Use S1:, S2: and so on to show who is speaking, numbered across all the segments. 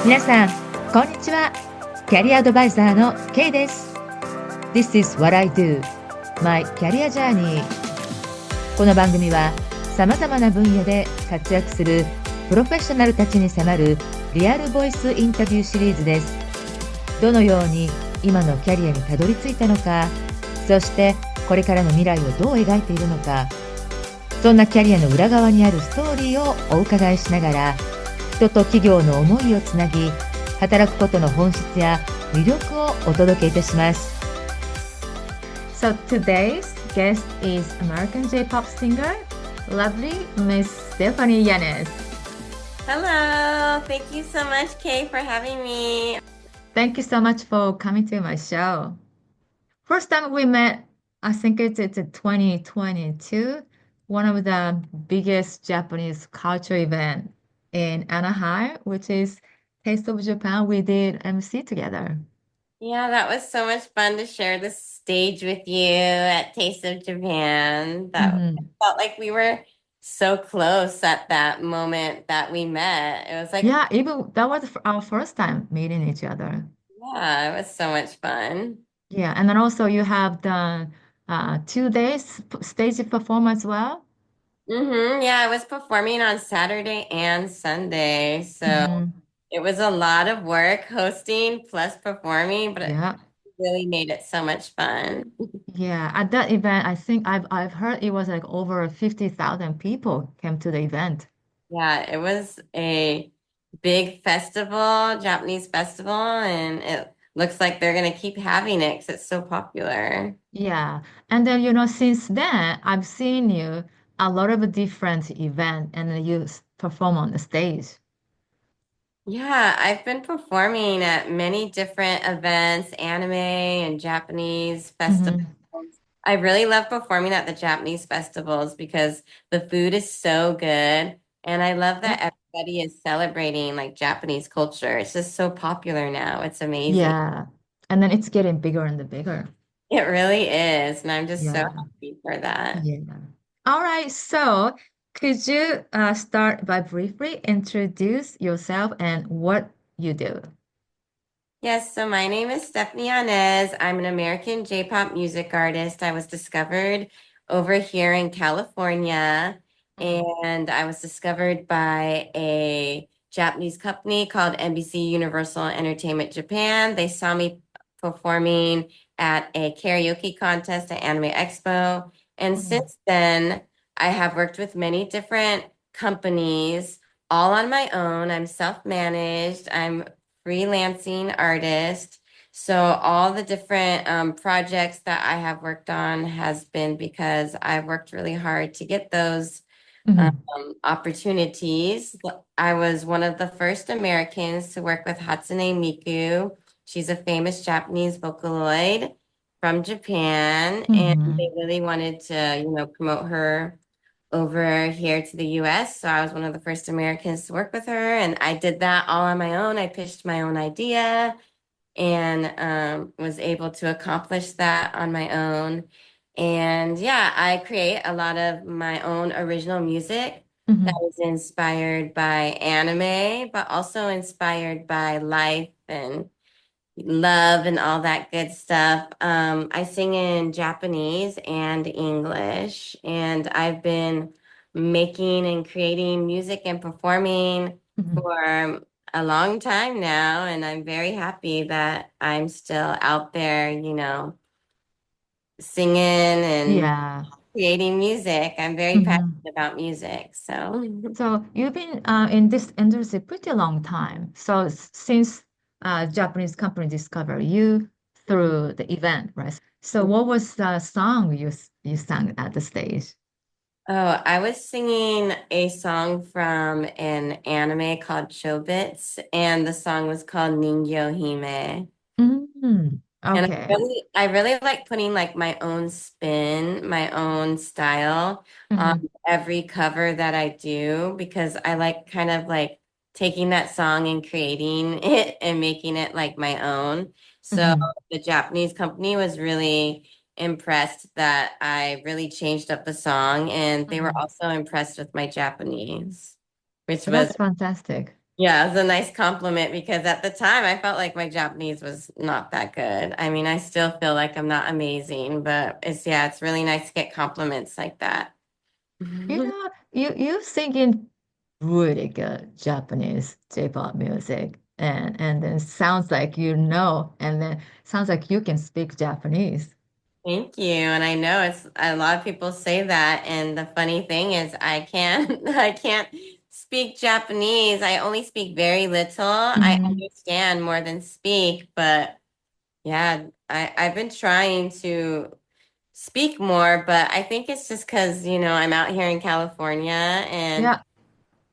S1: 皆さん、こんにちは。キャリアアドバイザーの K です。This is what I do, my career journey。この番組は、様々な分野で活躍するプロフェッショナルたちに迫るリアルボイスインタビューシリーズです。どのように今のキャリアにたどり着いたのか、そしてこれからの未来をどう描いているのか、そんなキャリアの裏側にあるストーリーをお伺いしながら、人と企業の思いをつなぎ、働くことの本質や魅力をお届けいたします。So today's guest is American J-Pop singer, lovely Miss Stephanie Yanez.
S2: Hello, thank you so much, Kay, for having me.
S1: Thank you so much for coming to my show. First time we met, I think it's 2022, one of the biggest Japanese culture event in Anaheim, which is Taste of Japan. We did MC together.
S2: Yeah, that was so much fun to share the stage with you at Taste of Japan. Felt like we were so close at that moment that we met. It was like,
S1: Yeah, even that was our first time meeting each other.
S2: yeah, it was so much fun.
S1: Yeah, and then also you have done 2 days stage performance as well.
S2: Yeah, I was performing on Saturday and Sunday, so
S1: Mhm.
S2: it was a lot of work hosting plus performing, but it
S1: Yeah.
S2: really made it so much fun.
S1: Yeah, at that event, I think I've heard it was like over 50,000 people came to the event.
S2: Yeah, it was a big festival, Japanese festival, and it looks like they're going to keep having it because it's so popular.
S1: Yeah. And then, since then, I've seen you a lot of different events and then you perform on the stage.
S2: Yeah, I've been performing at many different events, anime and Japanese festivals.
S1: Hmm.
S2: I really love performing at the Japanese festivals because the food is so good, and I love
S1: Yeah.
S2: that everybody is celebrating like Japanese culture. It's just so popular now. It's amazing.
S1: Yeah. And then it's getting bigger and bigger.
S2: It really is, and I'm just so
S1: Yeah.
S2: happy for that.
S1: Yeah. All right. So could you start by briefly introduce yourself and what you do?
S2: Yes, so my name is Stephanie Yanez. I'm an American J-pop music artist. I was discovered over here in California,
S1: Mhm.
S2: and I was discovered by a Japanese company called NBC Universal Entertainment Japan. They saw me performing at a karaoke contest at Anime Expo, and
S1: Mhm.
S2: since then, I have worked with many different companies, all on my own. I'm self-managed. I'm freelancing artist. So all the different projects that I have worked on has been because I've worked really hard to get those
S1: Mhm.
S2: opportunities. I was one of the first Americans to work with Hatsune Miku. She's a famous Japanese Vocaloid from Japan, and they
S1: Mhm.
S2: really wanted to, promote her over here to the US. So I was one of the first Americans to work with her, and I did that all on my own. I pitched my own idea and was able to accomplish that on my own. And yeah, I create a lot of my own original music that
S1: Mhm.
S2: is inspired by anime, but also inspired by life and love and all that good stuff. I sing in Japanese and English, and I've been making and creating music and performing
S1: Mhm.
S2: for a long time now, and I'm very happy that I'm still out there, singing and
S1: Yeah.
S2: creating music. I'm very passionate
S1: Mhm.
S2: about music, so.
S1: So you've been in this industry pretty long time. So since Japanese company discovered you through the event, right? So what was the song you sang at the stage?
S2: Oh, I was singing a song from an anime called Chobits, and the song was called Ningyo Hime.
S1: Mm,
S2: And
S1: okay.
S2: I really like putting like my own spin, my own style on
S1: Hmm.
S2: every cover that I do because I like kind of like taking that song and creating it and making it like my own. So
S1: Hmm.
S2: the Japanese company was really impressed that I really changed up the song, and they were
S1: Hmm.
S2: also impressed with my Japanese, which was
S1: That's fantastic.
S2: Yeah, it was a nice compliment because at the time I felt like my Japanese was not that good. I mean, I still feel like I'm not amazing, but it's really nice to get compliments like that.
S1: You know, you singing really good Japanese J-pop music, and then sounds like you know, and then sounds like you can speak Japanese.
S2: Thank you. And I know it's a lot of people say that. And the funny thing is I can't I can't speak Japanese. I only speak very little. I
S1: Hmm.
S2: understand more than speak, but yeah, I've been trying to speak more, but I think it's just because, I'm out here in California and
S1: Yeah.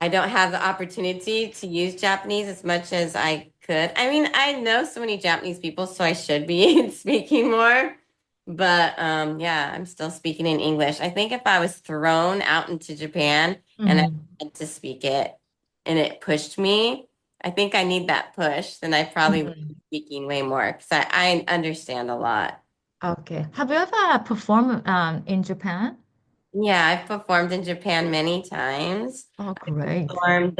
S2: I don't have the opportunity to use Japanese as much as I could. I mean, I know so many Japanese people, so I should be speaking more. But yeah, I'm still speaking in English. I think if I was thrown out into Japan and I
S1: Hmm.
S2: had to speak it and it pushed me, I think I need that push, then I probably would be
S1: Hmm.
S2: speaking way more because I understand a lot.
S1: Okay. Have you ever performed in Japan?
S2: Yeah, I've performed in Japan many times.
S1: Oh,
S2: I
S1: great.
S2: performed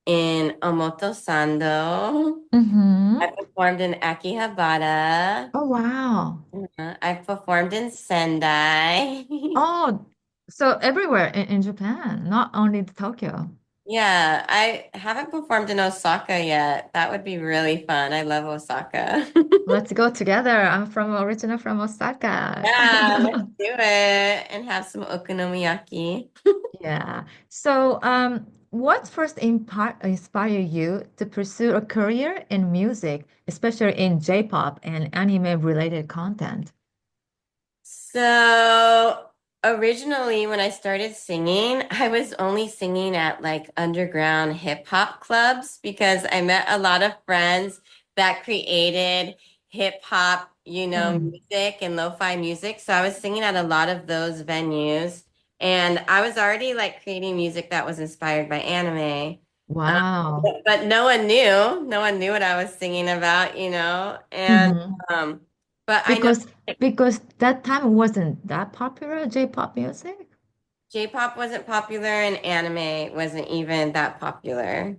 S2: in Omotosando. I
S1: Mm-hmm.
S2: performed in Akihabara.
S1: Oh, wow.
S2: I've performed in Sendai.
S1: Oh, so everywhere in Japan, not only Tokyo.
S2: Yeah, I haven't performed in Osaka yet. That would be really fun. I love Osaka.
S1: Let's go together. I'm from original from Osaka.
S2: Yeah, let's do it and have some okonomiyaki.
S1: Yeah. So, what first inspire you to pursue a career in music, especially in J-pop and anime related content?
S2: So originally, when I started singing, I was only singing at like underground hip hop clubs because I met a lot of friends that created hip hop,
S1: Mm.
S2: music and lo-fi music. So I was singing at a lot of those venues. And I was already like creating music that was inspired by anime. Um,
S1: Wow.
S2: but no one knew. No one knew what I was singing about. And
S1: Hmm.
S2: um, but I know.
S1: Because because that time wasn't that popular, J-pop music.
S2: J-pop wasn't popular and anime wasn't even that popular.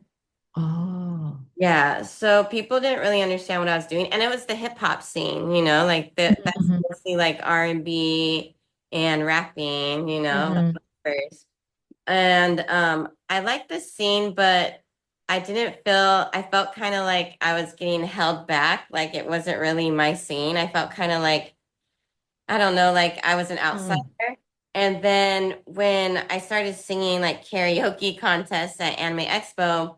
S1: Oh.
S2: Yeah, so people didn't really understand what I was doing. And it was the hip hop scene, like that's
S1: Hmm.
S2: mostly like R&B and rapping, like
S1: Hmm.
S2: first. And I liked the scene, but I felt kind of like I was getting held back, like it wasn't really my scene. I felt kind of like I don't know, like I was an outsider.
S1: Mm.
S2: And then when I started singing like karaoke contests at Anime Expo,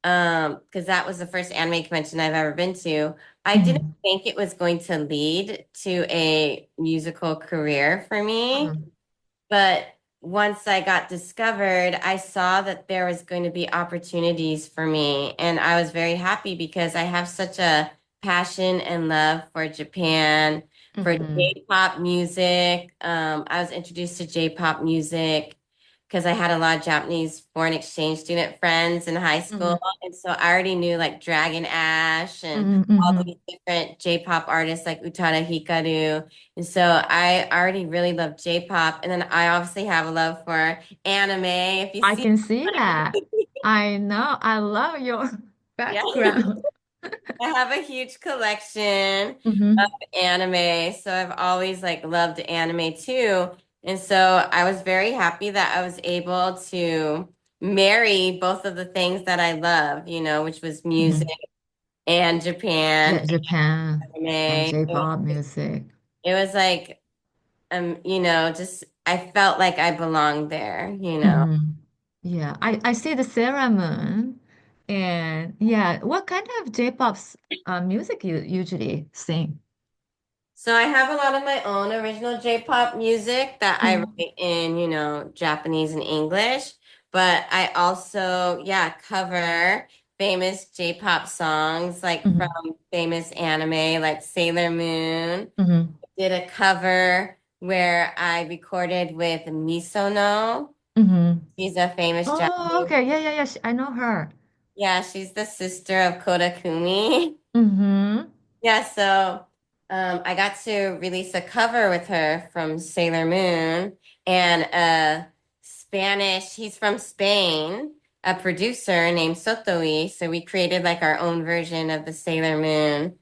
S2: because that was the first anime convention I've ever been to, I didn't
S1: Hmm.
S2: think it was going to lead to a musical career for me.
S1: Hmm.
S2: But once I got discovered, I saw that there was going to be opportunities for me. And I was very happy because I have such a passion and love for Japan, for
S1: Hmm.
S2: J-pop music. I was introduced to J-pop music because I had a lot of Japanese foreign exchange student friends in high school.
S1: Hmm.
S2: And so I already knew like Dragon Ash and
S1: Hmm.
S2: all
S1: Hmm.
S2: these different J-pop artists like Utada Hikaru. And so I already really love J-pop. And then I obviously have a love for anime. If you
S1: I
S2: see,
S1: can see that. I know. I love your
S2: yeah,
S1: background.
S2: I have a huge collection of
S1: Hmm.
S2: anime. So I've always like loved anime too. And so I was very happy that I was able to marry both of the things that I love, which was music
S1: Hmm.
S2: and Japan
S1: Japan
S2: anime.
S1: and
S2: It was,
S1: J-pop music.
S2: it was like just I felt like I belonged there.
S1: Hmm. Yeah, I see the Sarah Moon, and yeah, what kind of J-pop's music you usually sing?
S2: So I have a lot of my own original J-pop music that I
S1: Mm-hmm.
S2: write in Japanese and English, but I also, yeah, cover famous J-pop songs like from famous anime like Sailor Moon.
S1: Hmm.
S2: Did a cover where I recorded with Misono.
S1: Hmm.
S2: She's a famous
S1: Oh,
S2: Japanese.
S1: okay, yeah, yeah, yeah. I know her.
S2: Yeah, she's the sister of Kodakumi.
S1: Mm-hmm.
S2: Yeah, so I got to release a cover with her from Sailor Moon and Spanish. He's from Spain, a producer named Sotoi. So we created like our own version of the Sailor Moon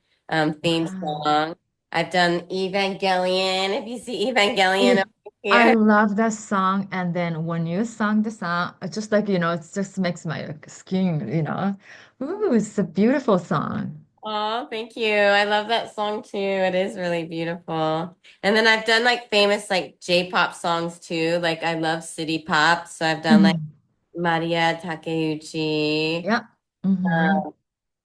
S2: theme
S1: Wow.
S2: song. I've done Evangelion. If you see Evangelion
S1: If
S2: over
S1: I
S2: here.
S1: love that song, and then when you sung the song, it just like, it just makes my skin. Ooh, it's a beautiful song.
S2: Oh, thank you. I love that song too. It is really beautiful. And then I've done like famous like J-pop songs too. Like I love city pop. So I've done like
S1: Hmm.
S2: Maria Takeuchi.
S1: Yeah. Hmm.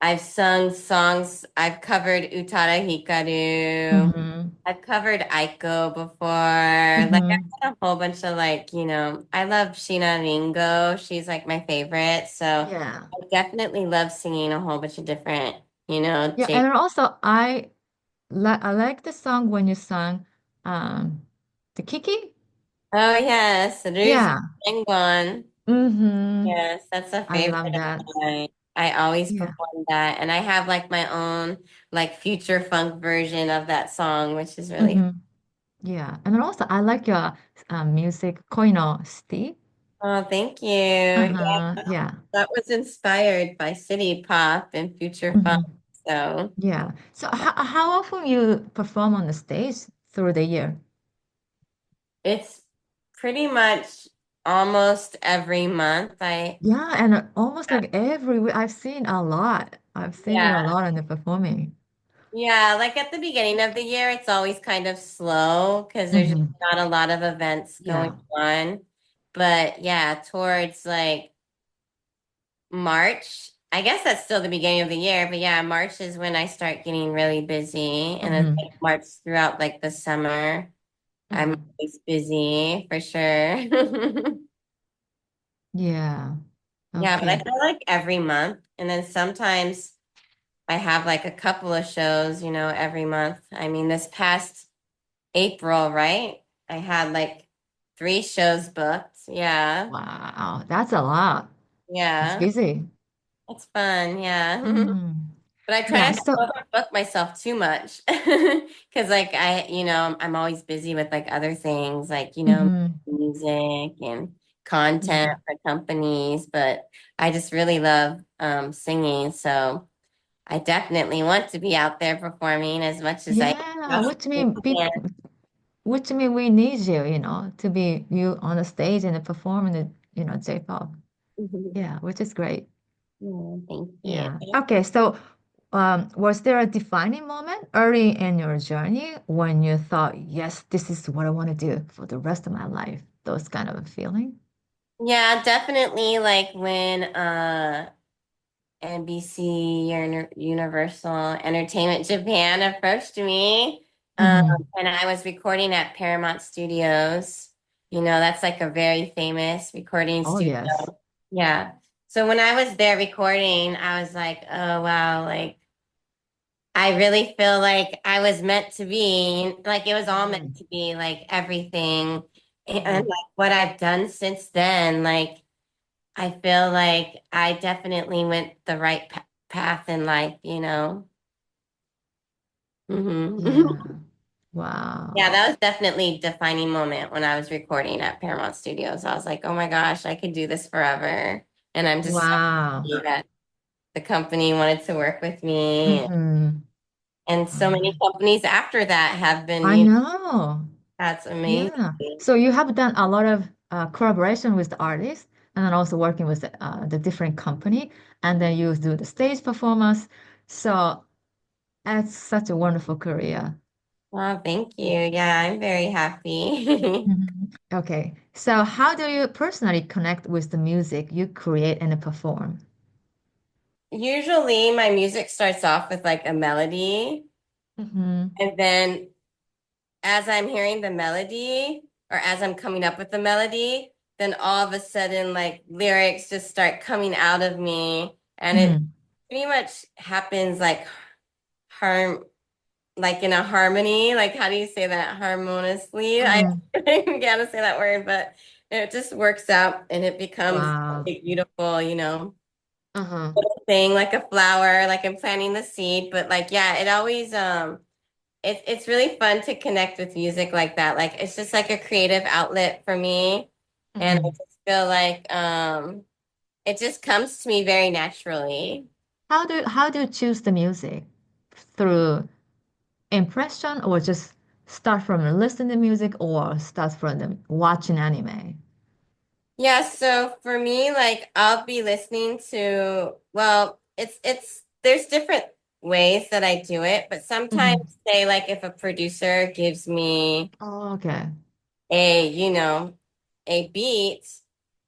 S2: I've sung songs. I've covered Utada Hikaru.
S1: Hmm.
S2: I've covered Aiko before. Like
S1: Hmm.
S2: I've done a whole bunch of like, I love Sheena Ringo. She's like my favorite. So
S1: Yeah.
S2: I definitely love singing a whole bunch of different,
S1: Yeah,
S2: J.
S1: and also I like the song when you sang the Kiki.
S2: Oh yes, Ruby
S1: Yeah.
S2: Penguin.
S1: Hmm.
S2: Yes, that's a
S1: I
S2: favorite
S1: love
S2: of
S1: that.
S2: mine. I always
S1: Yeah.
S2: perform that, and I have like my own like future funk version of that song, which is really.
S1: Hmm. Yeah. And then also I like your music, Koi no City.
S2: Oh, thank you. Yeah,
S1: Uh-huh. Yeah.
S2: that was inspired by city pop and future funk.
S1: Hmm.
S2: So
S1: Yeah. So how often you perform on the stage through the year?
S2: it's pretty much almost every month.
S1: Yeah, and almost like every week I've seen a lot. I've seen you a
S2: Yeah.
S1: lot in the performing.
S2: Yeah, like at the beginning of the year, it's always kind of slow because there's just
S1: Hmm.
S2: not a lot of events going
S1: Yeah.
S2: on. But yeah, towards like March, I guess that's still the beginning of the year, but yeah, March is when I start getting really busy. And it's
S1: Hmm.
S2: like March throughout like the summer. I'm
S1: Hmm.
S2: always busy for sure.
S1: Yeah.
S2: Yeah, but I
S1: Okay.
S2: feel like every month. And then sometimes I have like a couple of shows, every month. I mean, this past April, right? I had like 3 shows booked. Yeah.
S1: Wow, that's a lot. It's
S2: Yeah.
S1: busy.
S2: It's fun. Yeah.
S1: Hmm.
S2: But I try
S1: Yeah.
S2: not to
S1: So,
S2: overbook myself too much because like I'm always busy with like other things like,
S1: hmm.
S2: music and content
S1: Yeah.
S2: for companies, but I just really love singing. So I definitely want to be out there performing as much as I
S1: Yeah,
S2: possibly can.
S1: which mean we need you, to be you on the stage and performing the, J-pop. Yeah, which is great.
S2: Yeah, thank
S1: Yeah.
S2: you.
S1: Okay, so was there a defining moment early in your journey when you thought, yes, this is what I want to do for the rest of my life? Those kind of a feeling?
S2: Yeah, definitely like when NBC or Universal Entertainment Japan approached me. Um,
S1: Hmm.
S2: and I was recording at Paramount Studios. That's like a very famous recording
S1: Oh, yes.
S2: studio. Yeah. So when I was there recording, I was like, oh wow, like I really feel like I was meant to be, like it was all meant
S1: Hmm.
S2: to be, like everything. And
S1: Hmm.
S2: like what I've done since then, like I feel like I definitely went the right path in life.
S1: Yeah.
S2: Yeah,
S1: Wow.
S2: that was definitely a defining moment when I was recording at Paramount Studios. I was like, oh my gosh, I could do this forever. And I'm just so
S1: Wow.
S2: happy that the company wanted to work with me.
S1: Hmm.
S2: And so many companies after that have been,
S1: I know.
S2: that's amazing.
S1: Yeah. So you have done a lot of collaboration with the artists and then also working with the different company, and then you do the stage performance. So it's such a wonderful career.
S2: Oh, thank you. Yeah, I'm very happy.
S1: Mhm. Okay. So how do you personally connect with the music you create and perform?
S2: Usually my music starts off with like a melody,
S1: Hmm.
S2: and then as I'm hearing the melody or as I'm coming up with the melody, then all of a sudden, like lyrics just start coming out of me. And it
S1: Hmm.
S2: pretty much happens like harm, like in a harmony. Like, how do you say that harmoniously? I
S1: Hmm.
S2: gotta say that word, but it just works out and it becomes
S1: Wow.
S2: a beautiful,
S1: Uh-huh.
S2: thing like a flower, like I'm planting the seed. But like, yeah, it always, it's really fun to connect with music like that. Like it's just like a creative outlet for me. And I
S1: Hmm.
S2: just feel like it just comes to me very naturally.
S1: How do you choose the music? Through impression or just start from listening to music or start from the watching anime?
S2: Yeah, so for me, like I'll be listening to, well, it's there's different ways that I do it, but sometimes
S1: Hmm.
S2: say like if a producer gives me
S1: Oh, okay.
S2: a, a beat,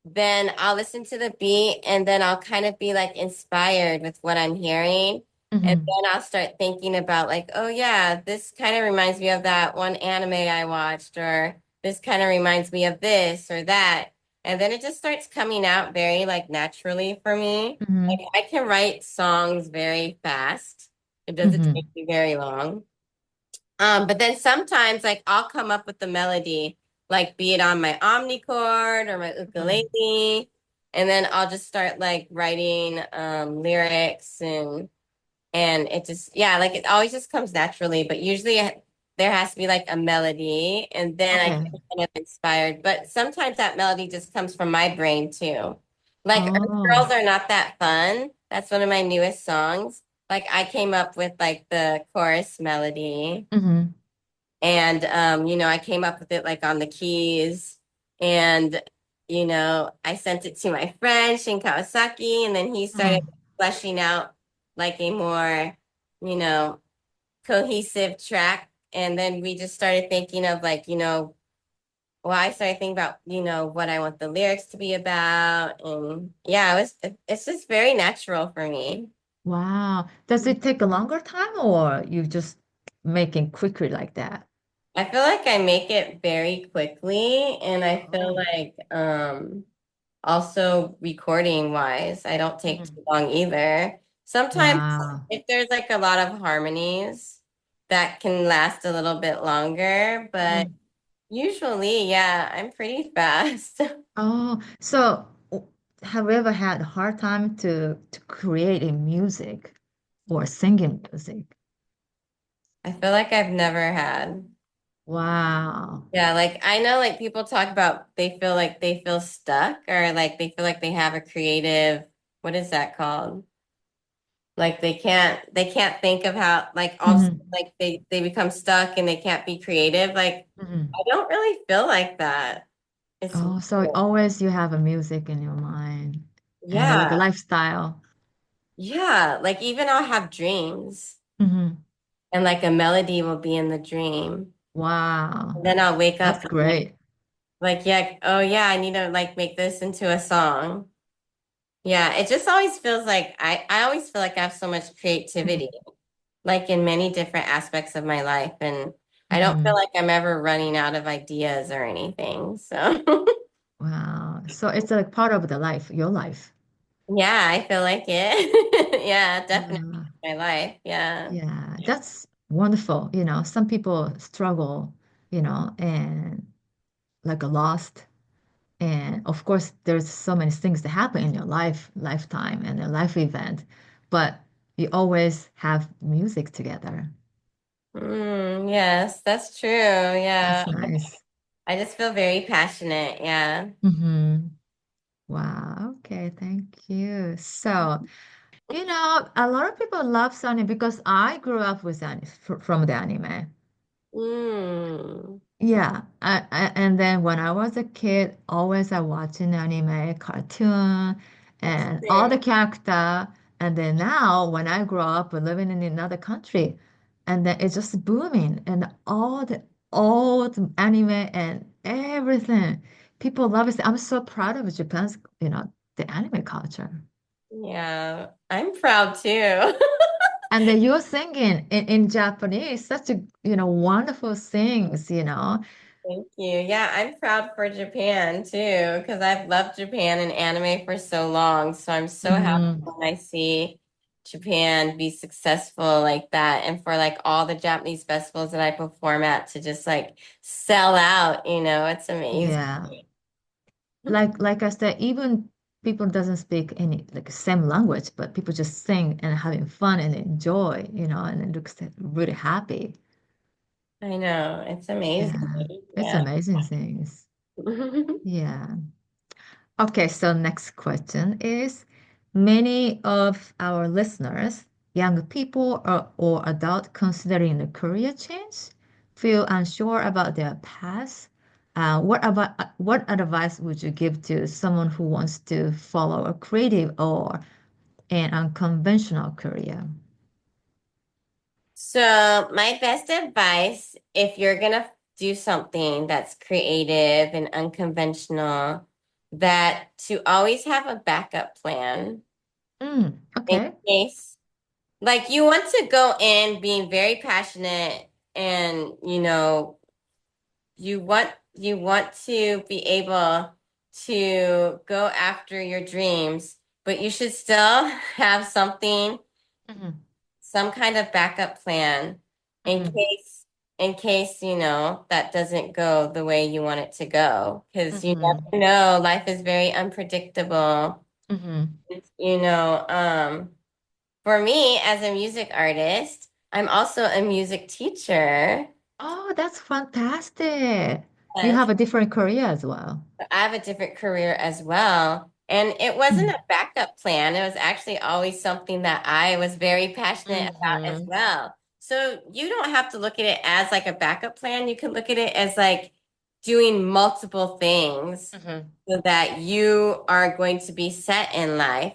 S2: then I'll listen to the beat and then I'll kind of be like inspired with what I'm hearing. And
S1: Hmm.
S2: then I'll start thinking about like, oh yeah, this kind of reminds me of that one anime I watched, or this kind of reminds me of this or that. And then it just starts coming out very like naturally for me. Like
S1: Hmm.
S2: I can write songs very fast. It doesn't take
S1: Hmm.
S2: me very long. But then sometimes like I'll come up with the melody, like be it on my omnichord or my
S1: Hmm.
S2: ukulele, and then I'll just start like writing lyrics and it just yeah, like it always just comes naturally, but usually there has to be like a melody and then I
S1: Okay.
S2: get kind of inspired. But sometimes that melody just comes from my brain too. Like Earth
S1: Oh.
S2: Girls Are Not That Fun. That's one of my newest songs. Like I came up with like the chorus melody.
S1: Hmm.
S2: And I came up with it like on the keys. And, I sent it to my friend, Shin Kawasaki, and then he started
S1: Hmm.
S2: fleshing out like a more, you know, cohesive track. And then we just started thinking of like, well, I started thinking about, what I want the lyrics to be about. And yeah, it's just very natural for me.
S1: Wow. Does it take a longer time or you just making quickly like that?
S2: I feel like I make it very quickly, and I feel
S1: Oh.
S2: like also recording wise, I don't take
S1: Mhm.
S2: too long either. Sometimes
S1: Wow.
S2: if there's like a lot of harmonies that can last a little bit longer, but
S1: Mhm.
S2: usually, yeah, I'm pretty fast.
S1: Oh, so have you ever had a hard time to create a music or singing music?
S2: I feel like I've never had.
S1: Wow.
S2: Yeah, like I know like people talk about they feel like they feel stuck or like they feel like they have a creative, what is that called? Like they can't think of how like also
S1: Hmm.
S2: like they become stuck and they can't be creative. Like
S1: Hmm.
S2: I don't really feel like that. It's
S1: Oh, so
S2: weird.
S1: always you have a music in your mind and like a
S2: Yeah.
S1: lifestyle.
S2: Yeah. Like even I'll have dreams
S1: Hmm.
S2: and like a melody will be in the dream.
S1: Wow.
S2: And then I'll wake
S1: That's
S2: up and
S1: great.
S2: like yeah, oh yeah, I need to like make this into a song. Yeah, it just always feels like I always feel like I have so much creativity, like in many different aspects of my life. And I don't feel
S1: Hmm.
S2: like I'm ever running out of ideas or anything. So
S1: Wow. So it's like part of the life, your life.
S2: yeah, I feel like it. Yeah, definitely
S1: Uh,
S2: my life. Yeah.
S1: yeah, that's wonderful. Some people struggle, and like a lost. And of course, there's so many things that happen in your lifetime and a life event, but you always have music together.
S2: Yes, that's true. Yeah.
S1: That's nice.
S2: I just feel very passionate. Yeah.
S1: Hmm. Wow. Okay. Thank you. So, a lot of people love Sunny because I grew up with from the anime.
S2: Mm.
S1: Yeah, and then when I was a kid, always I watching anime, cartoon, and all the character. And then now, when I grow up living in another country, and then it's just booming, and all the old anime and everything, people love it. I'm so proud of Japan's, the anime culture.
S2: Yeah. I'm proud too.
S1: And then you're singing in Japanese, such a, wonderful things.
S2: Thank you. Yeah, I'm proud for Japan too, because I've loved Japan and anime for so long. So I'm so happy
S1: Hmm.
S2: when I see Japan be successful like that. And for like all the Japanese festivals that I perform at to just like sell out, it's amazing.
S1: Yeah. Like I said, even people doesn't speak any like same language, but people just sing and having fun and enjoy, and it looks really happy.
S2: I know, it's amazing.
S1: Yeah. It's
S2: Yeah.
S1: amazing things. Yeah. Okay, so next question is many of our listeners, young people or adult considering a career change, feel unsure about their path. What advice would you give to someone who wants to follow a creative or an unconventional career?
S2: So, my best advice, if you're gonna do something that's creative and unconventional, that to always have a backup plan in
S1: Okay.
S2: case, like you want to go in being very passionate and you want to be able to go after your dreams, but you should still have something,
S1: Mhm,
S2: some kind of backup plan in
S1: mhm,
S2: case that doesn't go the way you want it to go. Because you
S1: mhm,
S2: never know, life is very unpredictable.
S1: mhm.
S2: You know, for me as a music artist, I'm also a music teacher.
S1: Oh, that's fantastic. You
S2: Yes.
S1: have a different career as well.
S2: I have a different career as well. And it wasn't a backup plan. It was actually always something that I was very passionate about as
S1: Mm-hmm.
S2: well. So you don't have to look at it as like a backup plan. You can look at it as like doing multiple things
S1: Mm-hmm.
S2: so that you are going to be set in life.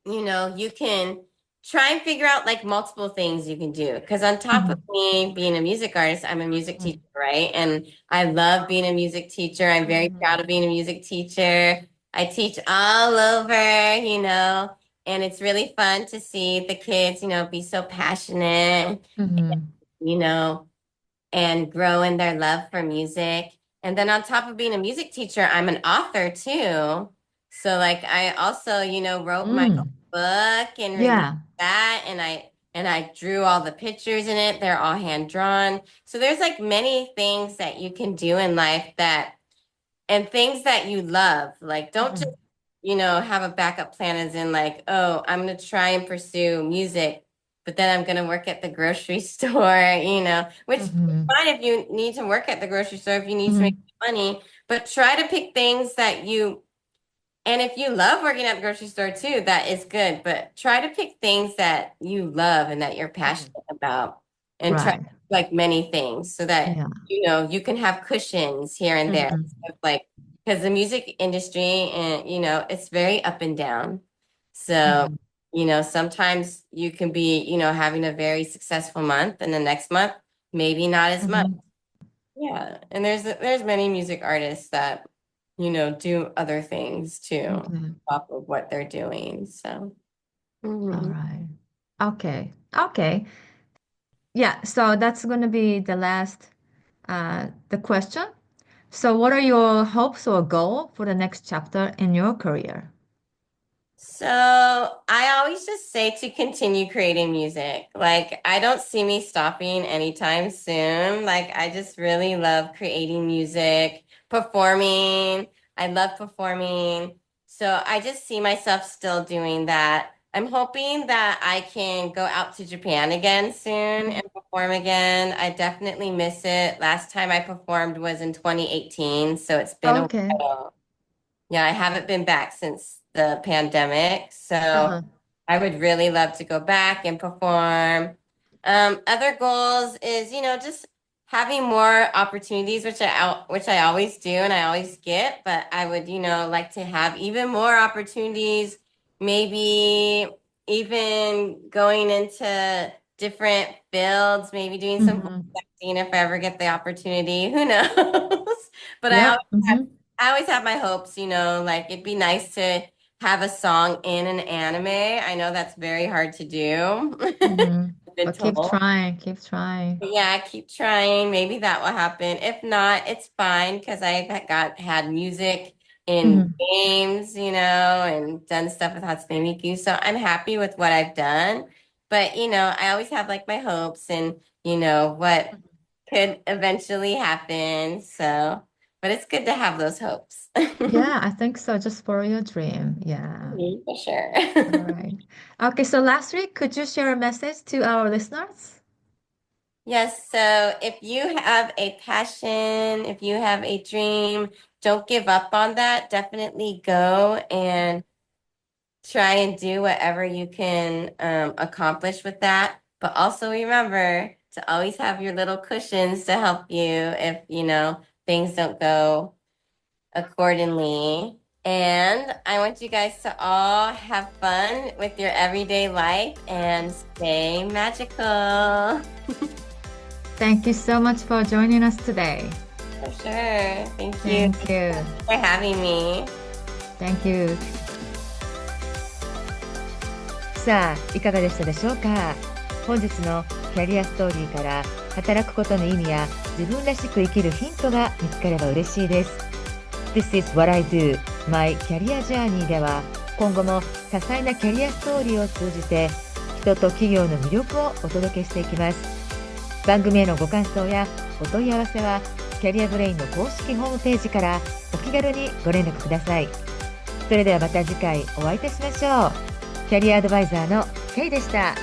S2: You can try and figure out like multiple things you can do. Because on top of
S1: Mm-hmm.
S2: me being a music artist, I'm a music teacher, right? And I love being a music teacher. I'm very proud of being a music teacher. I teach all over, and it's really fun to see the kids, be so passionate,
S1: Mm-hmm.
S2: you know, and grow in their love for music. And then on top of being a music teacher, I'm an author too. So like I also, wrote my own
S1: Mm.
S2: book and released
S1: Yeah.
S2: that and I drew all the pictures in it. They're all hand drawn. So there's like many things that you can do in life that and things that you love. Like don't just,
S1: Mm-hmm.
S2: have a backup plan as in like, oh, I'm gonna try and pursue music, but then I'm gonna work at the grocery store, which is
S1: Mm-hmm.
S2: fine if you need to work at the grocery store, if you need to make
S1: Mm-hmm.
S2: money, but try to pick things that and if you love working at the grocery store too, that is good, but try to pick things that you love and that you're
S1: Mm-hmm.
S2: passionate about and try
S1: Right.
S2: like many things so that
S1: Yeah.
S2: you can have cushions here and there.
S1: Mm-hmm.
S2: Like because the music industry and it's very up and down. So,
S1: Mm-hmm.
S2: sometimes you can be, having a very successful month and the next month maybe not as much.
S1: Mm-hmm.
S2: Yeah, and there's many music artists that, do other things too,
S1: Okay.
S2: off of what they're doing. So,
S1: All
S2: mhm.
S1: right. Okay. Okay. Yeah, so that's going to be the last the question. So what are your hopes or goal for the next chapter in your career?
S2: So I always just say to continue creating music. Like I don't see me stopping anytime soon. Like I just really love creating music, performing. I love performing. So I just see myself still doing that. I'm hoping that I can go out to Japan again soon and perform again. I definitely miss it. Last time I performed was in 2018, so it's been a
S1: Okay.
S2: while. Yeah, I haven't been back since the pandemic, so
S1: Uh-huh.
S2: I would really love to go back and perform. Other goals is, just having more opportunities, which I always do and I always get, but I would, like to have even more opportunities, maybe even going into different fields, maybe doing some voice
S1: Mm-hmm.
S2: acting if I ever get the opportunity. Who knows? But
S1: Yep. Mm-hmm.
S2: I always have my hopes, like it'd be nice to have a song in an anime. I know that's very hard to do.
S1: Mm-hmm.
S2: I've been
S1: But keep
S2: told.
S1: trying, keep trying.
S2: But yeah, I keep trying. Maybe that will happen. If not, it's fine because I've had music in
S1: Mm-hmm.
S2: games, and done stuff with Hatsune Miku. So I'm happy with what I've done. But, I always have like my hopes and, what could eventually happen. So, but it's good to have those hopes.
S1: Yeah, I think so. Just follow your dream. Yeah.
S2: For sure.
S1: All right. Okay, so last week, could you share a message to our listeners?
S2: Yes, so if you have a passion, if you have a dream, don't give up on that. Definitely go and try and do whatever you can accomplish with that. But also remember to always have your little cushions to help you if, things don't go accordingly. And I want you guys to all have fun with your everyday life and stay magical.
S1: Thank you so much for joining us today.
S2: For sure. Thank you
S1: Thank you.
S2: for having me.
S1: Thank you. さあ、いかがでしたでしょうか。本日のキャリアストーリーから働くことの意味や自分らしく生きるヒントが見つかれば嬉しいです。This is what I do, my career journey では今後も多彩なキャリアストーリーを通じて人と企業の魅力をお届けしていきます。番組へのご感想やお問い合わせはキャリアブレインの公式ホームページからお気軽にご連絡ください。それではまた次回お会いいたしましょう。キャリアアドバイザーのケイでした。